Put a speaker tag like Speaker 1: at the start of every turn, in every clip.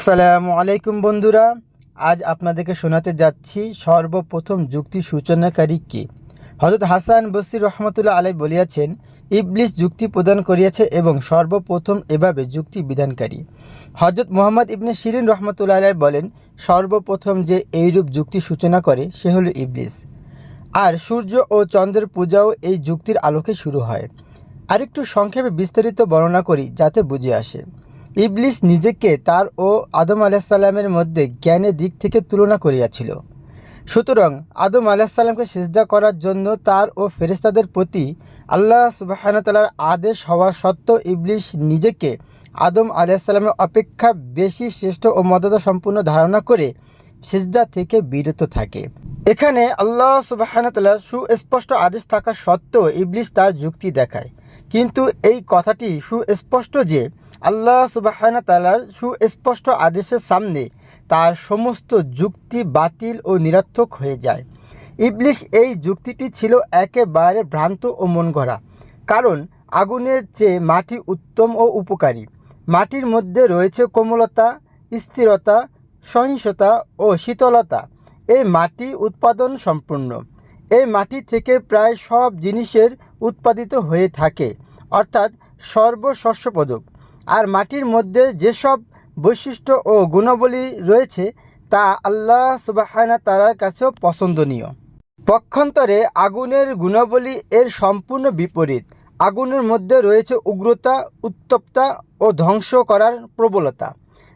Speaker 1: আসসালামু আলাইকুম বন্ধুরা, আজ আপনাদেরকে শোনাতে যাচ্ছি সর্বপ্রথম যুক্তি সূচনাকারী কে। হযরত হাসান বসরি রহমতুল্লাহ আলাইহি বলিয়াছেন, ইবলিস যুক্তি প্রদান করিয়াছে এবং সর্বপ্রথম এভাবে যুক্তি বিধানকারী। হযরত মুহাম্মদ ইবনে সিরিন রহমতুল্লাহ আলাইহি বলেন, সর্বপ্রথম যে এইরূপ যুক্তি সূচনা করে সে হলো ইবলিস। আর সূর্য ও চন্দ্রের পূজাও এই যুক্তির আলোকে শুরু হয়। আরেকটু সংক্ষেপে বিস্তারিত বর্ণনা করি যাতে বুঝে আসে। ইবলিস নিজেকে তার ও আদম আলাইসাল্লামের মধ্যে জ্ঞানের দিক থেকে তুলনা করিয়াছিল। সুতরাং আদম আলাইসাল্লামকে সিজদা করার জন্য তার ও ফেরেশতাদের প্রতি আল্লাহ সুবহানাহু ওয়া তাআলার আদেশ হওয়া সত্ত্বেও ইবলিস নিজেকে আদম আলাইসাল্লামের অপেক্ষা বেশি শ্রেষ্ঠ ও মর্যাদা সম্পূর্ণ ধারণা করে সিজদা থেকে বিরত থাকে। এখানে আল্লাহ সুবহানাহু ওয়া তাআলার সুস্পষ্ট আদেশ থাকা সত্ত্বেও ইবলিস তার যুক্তি দেখায়। কিন্তু এই কথাটি সুস্পষ্ট যে আল্লাহ সুবহানাহু ওয়া তাআলার সুস্পষ্ট আদেশের সামনে তার সমস্ত যুক্তি বাতিল ও নিরর্থক হয়ে যায়। ইবলিস এই যুক্তিটি ছিল একেবারে ভ্রান্ত ও মনগড়া। কারণ আগুনের চেয়ে মাটি উত্তম ও উপকারী। মাটির মধ্যে রয়েছে কোমলতা, স্থিরতা, সহিষ্ণুতা ও শীতলতা। এই মাটি উৎপাদন সম্পূর্ণ। এই মাটি থেকে প্রায় সব জিনিসের উৎপাদিত হয়ে থাকে, অর্থাৎ সর্বশস্যপদক। আর মাটির মধ্যে যেসব বৈশিষ্ট্য ও গুণাবলী রয়েছে তা আল্লাহ সুবহানাহু ওয়া তাআলার কাছেও পছন্দনীয়। পক্ষান্তরে আগুনের গুণাবলী এর সম্পূর্ণ বিপরীত। আগুনের মধ্যে রয়েছে উগ্রতা, উত্তপ্ততা ও ধ্বংস করার প্রবলতা,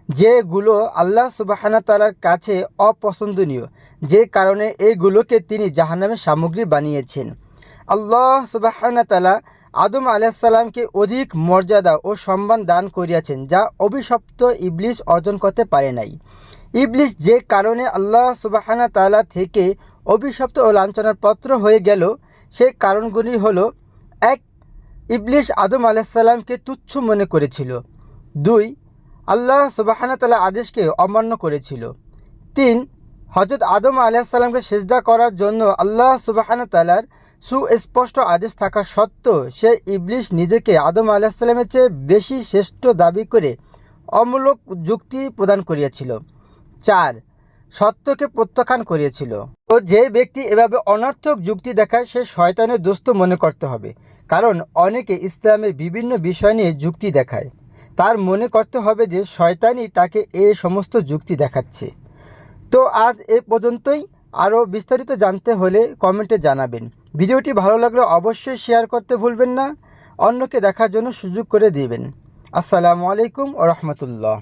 Speaker 1: যেগুলো আল্লাহ সুবহানাহু ওয়া তাআলার কাছে অপছন্দনীয়, যে কারণে এইগুলোকে তিনি জাহান্নামের সামগ্রী বানিয়েছেন। আল্লাহ সুবহানাহু ওয়া তাআলা আদম আলাইহিসসালামকে অধিক মর্যাদা ও সম্মান দান করিয়াছেন, যা অভিশপ্ত ইবলিস অর্জন করতে পারে নাই। ইবলিস যে কারণে আল্লাহ সুবহানাহু ওয়া তাআলা থেকে অভিশপ্ত ও লাঞ্ছনার পাত্র হয়ে গেল, সেই কারণগুলি হলো: 1. ইবলিস আদম আলাইহিসসালামকে তুচ্ছ মনে করেছিল। 2. আল্লাহ সুবহানাহু ওয়া তাআলা আদেশকে অমান্য করেছিল। 3. হযরত আদম আলাইহিসসালামকে সিজদা করার জন্য আল্লাহ সুবহানাহু ওয়া তাআলার সুস্পষ্ট আদেশ থাকা সত্ত্বেও সে ইবলিস নিজেকে আদম আলাইহিসসালামের চেয়ে বেশি শ্রেষ্ঠ দাবি করে অমূলক যুক্তি প্রদান করিয়াছিল। 4. সত্যকে প্রত্যাখ্যান করিয়াছিল। ও যে ব্যক্তি এভাবে অনর্থক যুক্তি দেখায় সে শয়তানের দোস্ত মনে করতে হবে। কারণ অনেকে ইসলামের বিভিন্ন বিষয় নিয়ে যুক্তি দেখায়, তার মনে করতে হবে যে শয়তানই তাকে এ সমস্ত যুক্তি দেখাচ্ছে। তো আজ এ পর্যন্তই। আরও বিস্তারিত জানতে হলে কমেন্টে জানাবেন। ভিডিওটি ভালো লাগলে অবশ্যই শেয়ার করতে ভুলবেন না, অন্যকে দেখার জন্য সুযোগ করে দিবেন। আসসালামু আলাইকুম ওয়া রাহমাতুল্লাহ।